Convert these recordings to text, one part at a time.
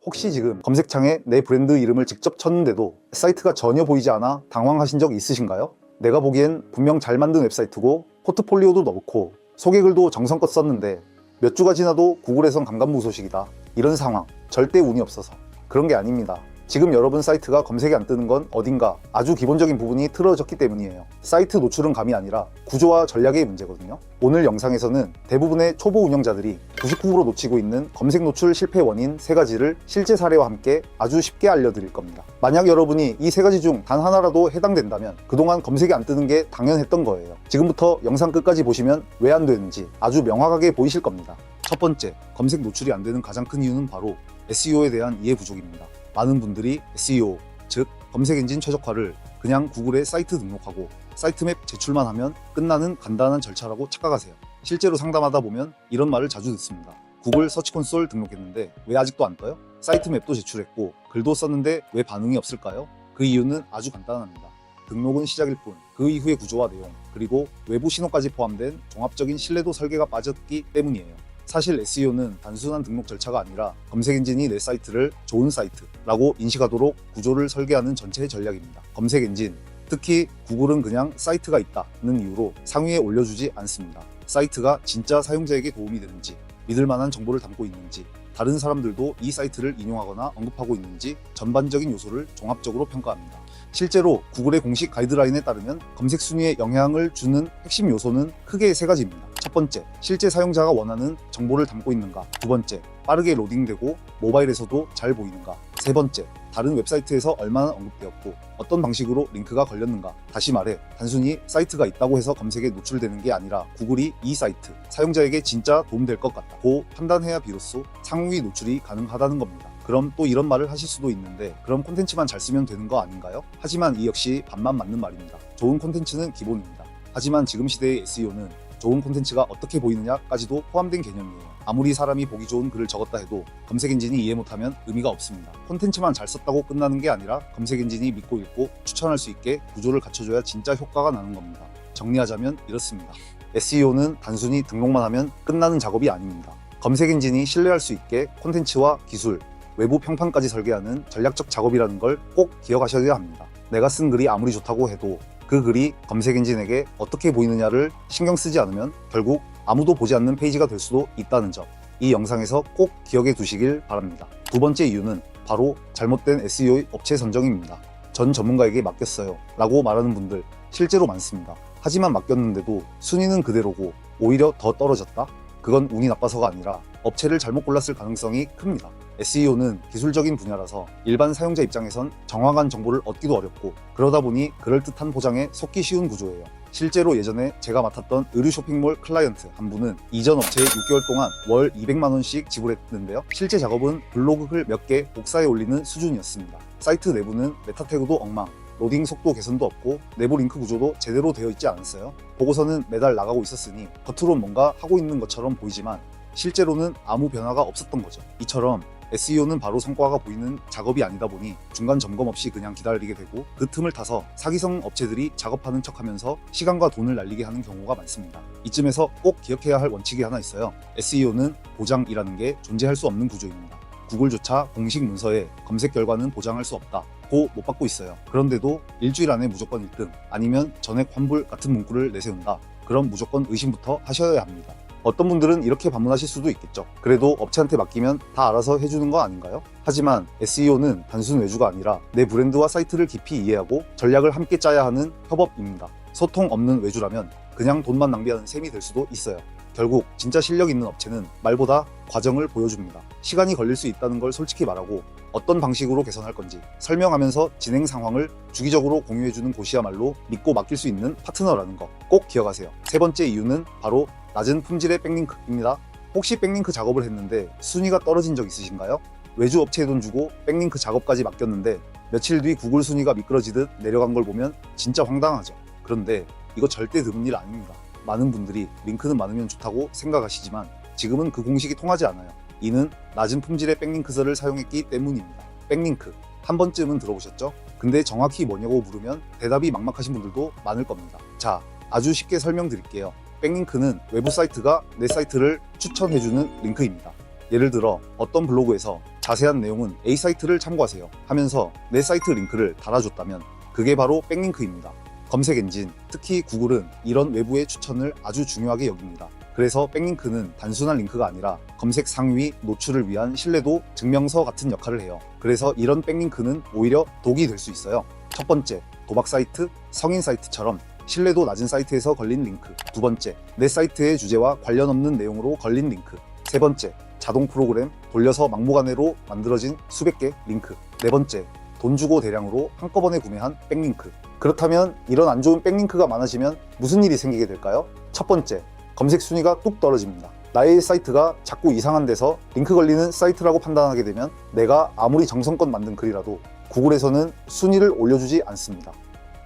혹시 지금 검색창에 내 브랜드 이름을 직접 쳤는데도 사이트가 전혀 보이지 않아 당황하신 적 있으신가요? 내가 보기엔 분명 잘 만든 웹사이트고 포트폴리오도 넣고 소개글도 정성껏 썼는데 몇 주가 지나도 구글에선 감감무소식이다, 이런 상황 절대 운이 없어서 그런 게 아닙니다. 지금 여러분 사이트가 검색이 안 뜨는 건 어딘가 아주 기본적인 부분이 틀어졌기 때문이에요. 사이트 노출은 감이 아니라 구조와 전략의 문제거든요. 오늘 영상에서는 대부분의 초보 운영자들이 99% 놓치고 있는 검색 노출 실패 원인 3가지를 실제 사례와 함께 아주 쉽게 알려드릴 겁니다. 만약 여러분이 이 3가지 중 단 하나라도 해당된다면 그동안 검색이 안 뜨는 게 당연했던 거예요. 지금부터 영상 끝까지 보시면 왜 안 되는지 아주 명확하게 보이실 겁니다. 첫 번째, 검색 노출이 안 되는 가장 큰 이유는 바로 SEO에 대한 이해 부족입니다. 많은 분들이 SEO, 즉 검색엔진 최적화를 그냥 구글에 사이트 등록하고 사이트맵 제출만 하면 끝나는 간단한 절차라고 착각하세요. 실제로 상담하다 보면 이런 말을 자주 듣습니다. 구글 서치 콘솔 등록했는데 왜 아직도 안 떠요? 사이트맵도 제출했고 글도 썼는데 왜 반응이 없을까요? 그 이유는 아주 간단합니다. 등록은 시작일 뿐 그 이후의 구조와 내용, 그리고 외부 신호까지 포함된 종합적인 신뢰도 설계가 빠졌기 때문이에요. 사실 SEO는 단순한 등록 절차가 아니라 검색엔진이 내 사이트를 좋은 사이트라고 인식하도록 구조를 설계하는 전체 전략입니다. 검색엔진, 특히 구글은 그냥 사이트가 있다는 이유로 상위에 올려주지 않습니다. 사이트가 진짜 사용자에게 도움이 되는지, 믿을만한 정보를 담고 있는지, 다른 사람들도 이 사이트를 인용하거나 언급하고 있는지 전반적인 요소를 종합적으로 평가합니다. 실제로 구글의 공식 가이드라인에 따르면 검색 순위에 영향을 주는 핵심 요소는 크게 3가지입니다. 첫 번째, 실제 사용자가 원하는 정보를 담고 있는가. 두 번째, 빠르게 로딩되고 모바일에서도 잘 보이는가. 세 번째, 다른 웹사이트에서 얼마나 언급되었고 어떤 방식으로 링크가 걸렸는가. 다시 말해, 단순히 사이트가 있다고 해서 검색에 노출되는 게 아니라 구글이 이 사이트 사용자에게 진짜 도움될 것 같다고 판단해야 비로소 상위 노출이 가능하다는 겁니다. 그럼 또 이런 말을 하실 수도 있는데, 그럼 콘텐츠만 잘 쓰면 되는 거 아닌가요? 하지만 이 역시 반만 맞는 말입니다. 좋은 콘텐츠는 기본입니다. 하지만 지금 시대의 SEO는 좋은 콘텐츠가 어떻게 보이느냐까지도 포함된 개념이에요. 아무리 사람이 보기 좋은 글을 적었다 해도 검색엔진이 이해 못하면 의미가 없습니다. 콘텐츠만 잘 썼다고 끝나는 게 아니라 검색엔진이 믿고 읽고 추천할 수 있게 구조를 갖춰줘야 진짜 효과가 나는 겁니다. 정리하자면 이렇습니다. SEO는 단순히 등록만 하면 끝나는 작업이 아닙니다. 검색엔진이 신뢰할 수 있게 콘텐츠와 기술, 외부 평판까지 설계하는 전략적 작업이라는 걸 꼭 기억하셔야 합니다. 내가 쓴 글이 아무리 좋다고 해도 그 글이 검색엔진에게 어떻게 보이느냐를 신경 쓰지 않으면 결국 아무도 보지 않는 페이지가 될 수도 있다는 점, 이 영상에서 꼭 기억해 두시길 바랍니다. 두 번째 이유는 바로 잘못된 SEO 업체 선정입니다. 전 전문가에게 맡겼어요 라고 말하는 분들 실제로 많습니다. 하지만 맡겼는데도 순위는 그대로고 오히려 더 떨어졌다? 그건 운이 나빠서가 아니라 업체를 잘못 골랐을 가능성이 큽니다. SEO는 기술적인 분야라서 일반 사용자 입장에선 정확한 정보를 얻기도 어렵고, 그러다 보니 그럴듯한 포장에 속기 쉬운 구조예요. 실제로 예전에 제가 맡았던 의류 쇼핑몰 클라이언트 한 분은 이전 업체에 6개월 동안 월 200만 원씩 지불했는데요. 실제 작업은 블로그 글 몇 개 복사해 올리는 수준이었습니다. 사이트 내부는 메타 태그도 엉망, 로딩 속도 개선도 없고 내부 링크 구조도 제대로 되어 있지 않았어요. 보고서는 매달 나가고 있었으니 겉으론 뭔가 하고 있는 것처럼 보이지만 실제로는 아무 변화가 없었던 거죠. 이처럼 SEO는 바로 성과가 보이는 작업이 아니다 보니 중간 점검 없이 그냥 기다리게 되고, 그 틈을 타서 사기성 업체들이 작업하는 척하면서 시간과 돈을 날리게 하는 경우가 많습니다. 이쯤에서 꼭 기억해야 할 원칙이 하나 있어요. SEO는 보장이라는 게 존재할 수 없는 구조입니다. 구글조차 공식 문서에 검색 결과는 보장할 수 없다고 못 받고 있어요. 그런데도 일주일 안에 무조건 1등, 아니면 전액 환불 같은 문구를 내세운다. 그럼 무조건 의심부터 하셔야 합니다. 어떤 분들은 이렇게 반문하실 수도 있겠죠. 그래도 업체한테 맡기면 다 알아서 해주는 거 아닌가요? 하지만 SEO는 단순 외주가 아니라 내 브랜드와 사이트를 깊이 이해하고 전략을 함께 짜야 하는 협업입니다. 소통 없는 외주라면 그냥 돈만 낭비하는 셈이 될 수도 있어요. 결국 진짜 실력 있는 업체는 말보다 과정을 보여줍니다. 시간이 걸릴 수 있다는 걸 솔직히 말하고 어떤 방식으로 개선할 건지 설명하면서 진행 상황을 주기적으로 공유해주는 곳이야말로 믿고 맡길 수 있는 파트너라는 거 꼭 기억하세요. 세 번째 이유는 바로 낮은 품질의 백링크입니다. 혹시 백링크 작업을 했는데 순위가 떨어진 적 있으신가요? 외주 업체에 돈 주고 백링크 작업까지 맡겼는데 며칠 뒤 구글 순위가 미끄러지듯 내려간 걸 보면 진짜 황당하죠. 그런데 이거 절대 드문 일 아닙니다. 많은 분들이 링크는 많으면 좋다고 생각하시지만 지금은 그 공식이 통하지 않아요. 이는 낮은 품질의 백링크서를 사용했기 때문입니다. 백링크 한 번쯤은 들어보셨죠? 근데 정확히 뭐냐고 물으면 대답이 막막하신 분들도 많을 겁니다. 자, 아주 쉽게 설명드릴게요. 백링크는 외부 사이트가 내 사이트를 추천해주는 링크입니다. 예를 들어 어떤 블로그에서 자세한 내용은 A 사이트를 참고하세요 하면서 내 사이트 링크를 달아줬다면 그게 바로 백링크입니다. 검색 엔진, 특히 구글은 이런 외부의 추천을 아주 중요하게 여깁니다. 그래서 백링크는 단순한 링크가 아니라 검색 상위 노출을 위한 신뢰도 증명서 같은 역할을 해요. 그래서 이런 백링크는 오히려 독이 될 수 있어요. 첫 번째, 도박 사이트, 성인 사이트처럼 신뢰도 낮은 사이트에서 걸린 링크. 두 번째, 내 사이트의 주제와 관련 없는 내용으로 걸린 링크. 세 번째, 자동 프로그램 돌려서 막무가내로 만들어진 수백 개 링크. 네 번째, 돈 주고 대량으로 한꺼번에 구매한 백링크. 그렇다면 이런 안 좋은 백링크가 많아지면 무슨 일이 생기게 될까요? 첫 번째, 검색 순위가 뚝 떨어집니다. 나의 사이트가 자꾸 이상한 데서 링크 걸리는 사이트라고 판단하게 되면 내가 아무리 정성껏 만든 글이라도 구글에서는 순위를 올려주지 않습니다.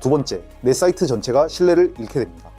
두 번째, 내 사이트 전체가 신뢰를 잃게 됩니다.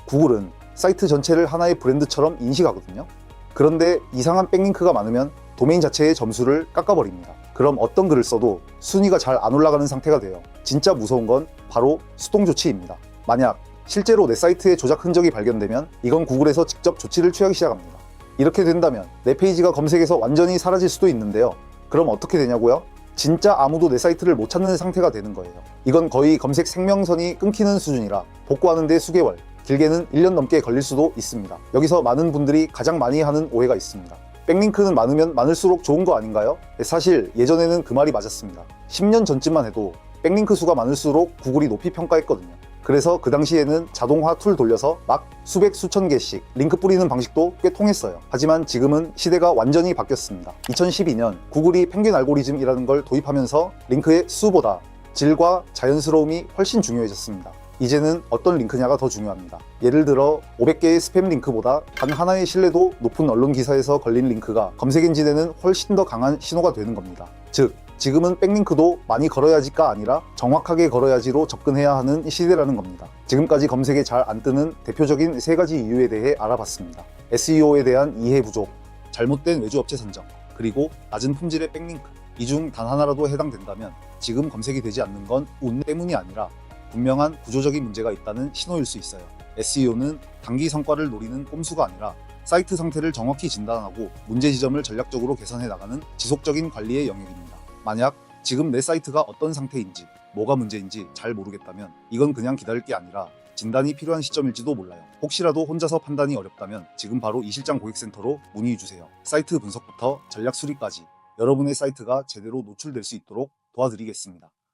구글은 사이트 전체를 하나의 브랜드처럼 인식하거든요. 그런데 이상한 백링크가 많으면 도메인 자체의 점수를 깎아버립니다. 그럼 어떤 글을 써도 순위가 잘 안 올라가는 상태가 돼요. 진짜 무서운 건 바로 수동 조치입니다. 만약 실제로 내 사이트에 조작 흔적이 발견되면 이건 구글에서 직접 조치를 취하기 시작합니다. 이렇게 된다면 내 페이지가 검색에서 완전히 사라질 수도 있는데요. 그럼 어떻게 되냐고요? 진짜 아무도 내 사이트를 못 찾는 상태가 되는 거예요. 이건 거의 검색 생명선이 끊기는 수준이라 복구하는 데 수개월, 길게는 1년 넘게 걸릴 수도 있습니다. 여기서 많은 분들이 가장 많이 하는 오해가 있습니다. 백링크는 많으면 많을수록 좋은 거 아닌가요? 사실 예전에는 그 말이 맞았습니다. 10년 전쯤만 해도 백링크 수가 많을수록 구글이 높이 평가했거든요. 그래서 그 당시에는 자동화 툴 돌려서 막 수백 수천 개씩 링크 뿌리는 방식도 꽤 통했어요. 하지만 지금은 시대가 완전히 바뀌었습니다. 2012년 구글이 펭귄 알고리즘이라는 걸 도입하면서 링크의 수보다 질과 자연스러움이 훨씬 중요해졌습니다. 이제는 어떤 링크냐가 더 중요합니다. 예를 들어 500개의 스팸 링크보다 단 하나의 신뢰도 높은 언론 기사에서 걸린 링크가 검색 엔진에는 훨씬 더 강한 신호가 되는 겁니다. 즉, 지금은 백링크도 많이 걸어야지가 아니라 정확하게 걸어야지로 접근해야 하는 시대라는 겁니다. 지금까지 검색에 잘 안 뜨는 대표적인 3가지 이유에 대해 알아봤습니다. SEO에 대한 이해 부족, 잘못된 외주업체 선정, 그리고 낮은 품질의 백링크. 이 중 단 하나라도 해당된다면 지금 검색이 되지 않는 건 운 때문이 아니라 분명한 구조적인 문제가 있다는 신호일 수 있어요. SEO는 단기 성과를 노리는 꼼수가 아니라 사이트 상태를 정확히 진단하고 문제 지점을 전략적으로 개선해 나가는 지속적인 관리의 영역입니다. 만약 지금 내 사이트가 어떤 상태인지, 뭐가 문제인지 잘 모르겠다면 이건 그냥 기다릴 게 아니라 진단이 필요한 시점일지도 몰라요. 혹시라도 혼자서 판단이 어렵다면 지금 바로 이실장 고객센터로 문의 주세요. 사이트 분석부터 전략 수립까지 여러분의 사이트가 제대로 노출될 수 있도록 도와드리겠습니다.